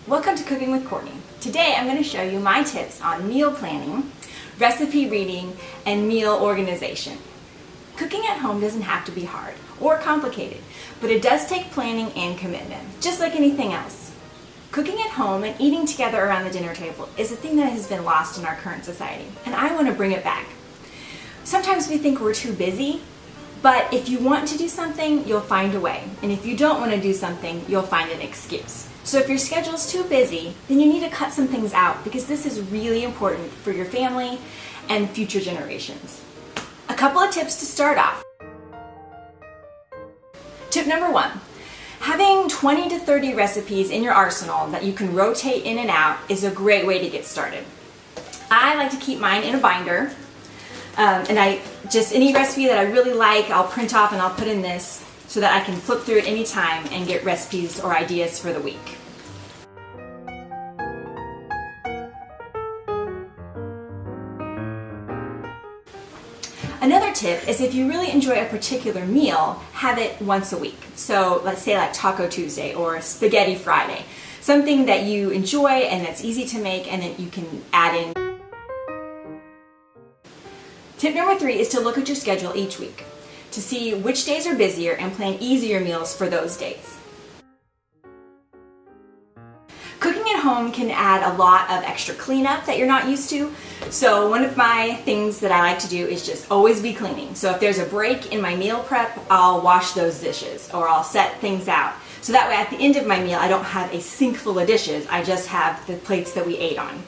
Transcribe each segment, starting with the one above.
Welcome to Cooking with Courtney. Today I'm going to show you my tips on meal planning, recipe reading, and meal organization. Cooking at home doesn't have to be hard or complicated, but it does take planning and commitment, just like anything else. Cooking at home and eating together around the dinner table is a thing that has been lost in our current society, and I want to bring it back. Sometimes we think we're too busy, but if you want to do something, you'll find a way. And if you don't want to do something, you'll find an excuse. So if your schedule's too busy, then you need to cut some things out because this is really important for your family and future generations. A couple of tips to start off. Tip number 1. Having 20 to 30 recipes in your arsenal that you can rotate in and out is a great way to get started. I like to keep mine in a binder. Any recipe that I really like, I'll print off and I'll put in this so that I can flip through it anytime and get recipes or ideas for the week. Another tip is if you really enjoy a particular meal, have it once a week. So let's say like Taco Tuesday or Spaghetti Friday. Something that you enjoy and that's easy to make and that you can add in. Tip number 3 is to look at your schedule each week to see which days are busier and plan easier meals for those days. Cooking at home can add a lot of extra cleanup that you're not used to. So one of my things that I like to do is just always be cleaning. So if there's a break in my meal prep, I'll wash those dishes or I'll set things out. So that way at the end of my meal, I don't have a sink full of dishes. I just have the plates that we ate on.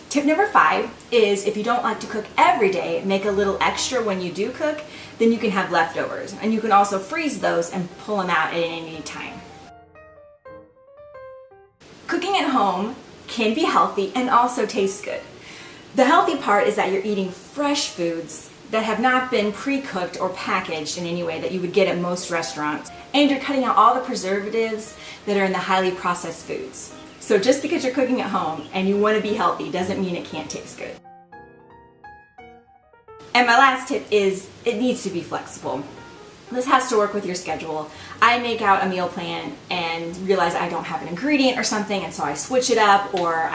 Tip number 5 is if you don't like to cook every day, make a little extra when you do cook, then you can have leftovers. And you can also freeze those and pull them out at any time. Cooking at home can be healthy and also taste good. The healthy part is that you're eating fresh foods that have not been pre-cooked or packaged in any way that you would get at most restaurants. And you're cutting out all the preservatives that are in the highly processed foods. So just because you're cooking at home and you want to be healthy doesn't mean it can't taste good. And my last tip is it needs to be flexible. This has to work with your schedule. I make out a meal plan and realize I don't have an ingredient or something, and so I switch it up, or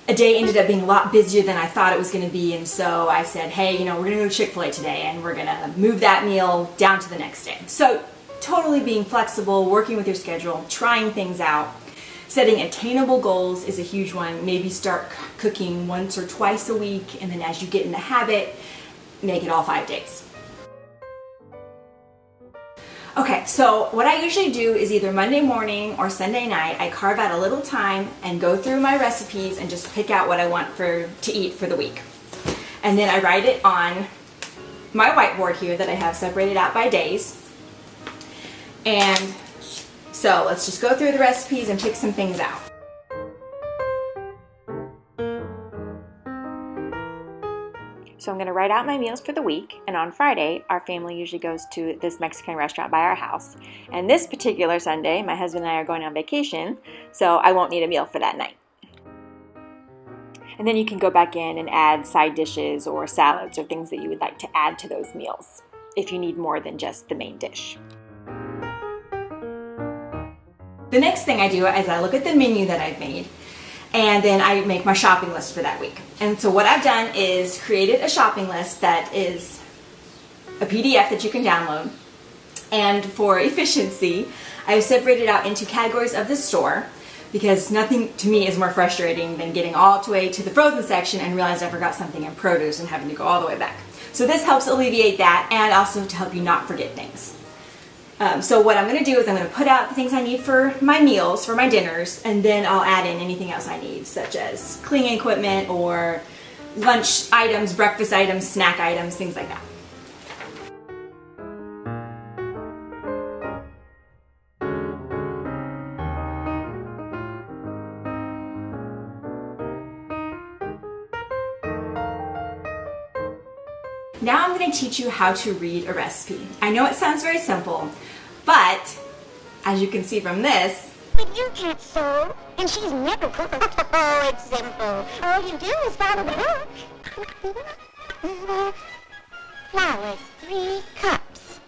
a day ended up being a lot busier than I thought it was going to be, and so I said, hey, we're going to go to Chick-fil-A today and we're going to move that meal down to the next day. So totally being flexible, working with your schedule, trying things out. Setting attainable goals is a huge one. Maybe start cooking once or twice a week, and then as you get in the habit, make it all 5 days. Okay, so what I usually do is either Monday morning or Sunday night, I carve out a little time and go through my recipes and just pick out what I want to eat for the week. And then I write it on my whiteboard here that I have separated out by days. And so let's just go through the recipes and pick some things out. So I'm going to write out my meals for the week, and on Friday, our family usually goes to this Mexican restaurant by our house. And this particular Sunday, my husband and I are going on vacation, so I won't need a meal for that night. And then you can go back in and add side dishes or salads or things that you would like to add to those meals if you need more than just the main dish. The next thing I do is I look at the menu that I've made, and then I make my shopping list for that week. And so what I've done is created a shopping list that is a PDF that you can download. And for efficiency, I've separated out into categories of the store, because nothing to me is more frustrating than getting all the way to the frozen section and realize I forgot something in produce and having to go all the way back. So this helps alleviate that, and also to help you not forget things. So what I'm going to do is I'm going to put out the things I need for my meals, for my dinners, and then I'll add in anything else I need, such as cleaning equipment or lunch items, breakfast items, snack items, things like that. Now I'm going to teach you how to read a recipe. I know it sounds very simple, but as you can see from this, But you can't sew, and she's never cooked. Oh, it's simple. All you do is follow the book. Flour, 3 cups.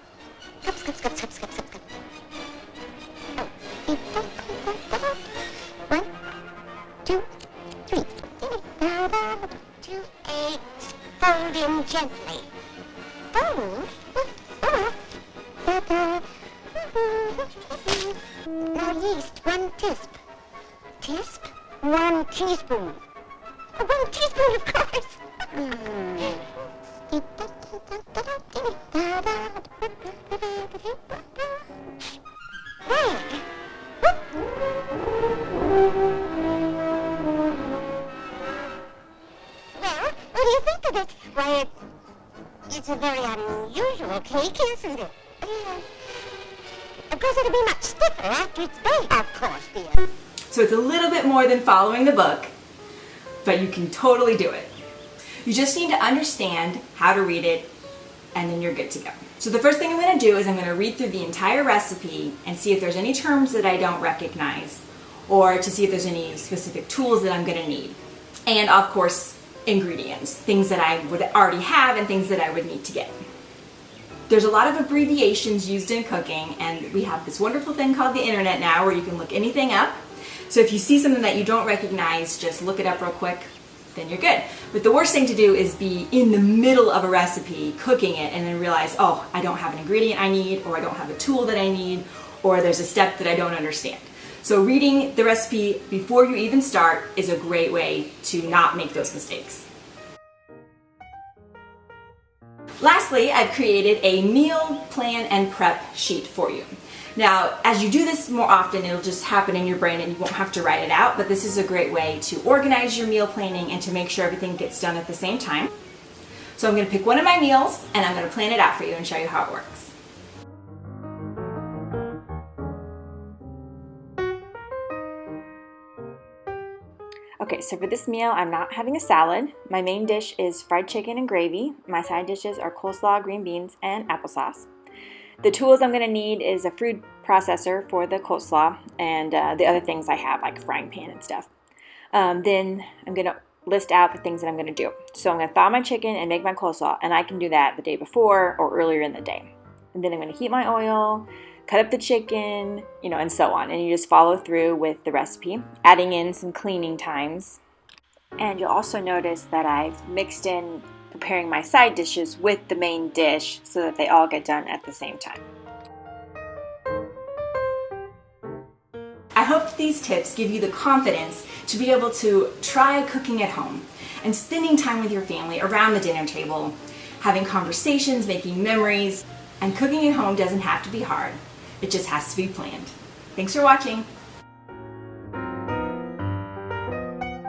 Cups. Oh, gently. Fold. Now yeast, 1 tisp. Tisp? 1 teaspoon. 1 teaspoon, of course. Well, what do you think of it? Why, it's a very unusual cake, isn't it? Of course, it'll be much stiffer after it's baked. Of course, dear. So it's a little bit more than following the book, but you can totally do it. You just need to understand how to read it, and then you're good to go. So the first thing I'm going to do is I'm going to read through the entire recipe and see if there's any terms that I don't recognize, or to see if there's any specific tools that I'm going to need. And of course, ingredients, things that I would already have and things that I would need to get. There's a lot of abbreviations used in cooking, and we have this wonderful thing called the internet now where you can look anything up. So if you see something that you don't recognize, just look it up real quick, then you're good. But the worst thing to do is be in the middle of a recipe, cooking it, and then realize, oh, I don't have an ingredient I need, or I don't have a tool that I need, or there's a step that I don't understand. So reading the recipe before you even start is a great way to not make those mistakes. Lastly, I've created a meal plan and prep sheet for you. Now, as you do this more often, it'll just happen in your brain and you won't have to write it out, but this is a great way to organize your meal planning and to make sure everything gets done at the same time. So I'm going to pick one of my meals and I'm going to plan it out for you and show you how it works. Okay, so for this meal, I'm not having a salad. My main dish is fried chicken and gravy. My side dishes are coleslaw, green beans, and applesauce. The tools I'm going to need is a food processor for the coleslaw and the other things I have, like a frying pan and stuff. Then I'm going to list out the things that I'm going to do. So I'm going to thaw my chicken and make my coleslaw, and I can do that the day before or earlier in the day. And then I'm going to heat my oil, cut up the chicken, and so on. And you just follow through with the recipe, adding in some cleaning times. And you'll also notice that I've mixed in preparing my side dishes with the main dish so that they all get done at the same time. I hope that these tips give you the confidence to be able to try cooking at home and spending time with your family around the dinner table, having conversations, making memories. And cooking at home doesn't have to be hard. It just has to be planned. Thanks for watching.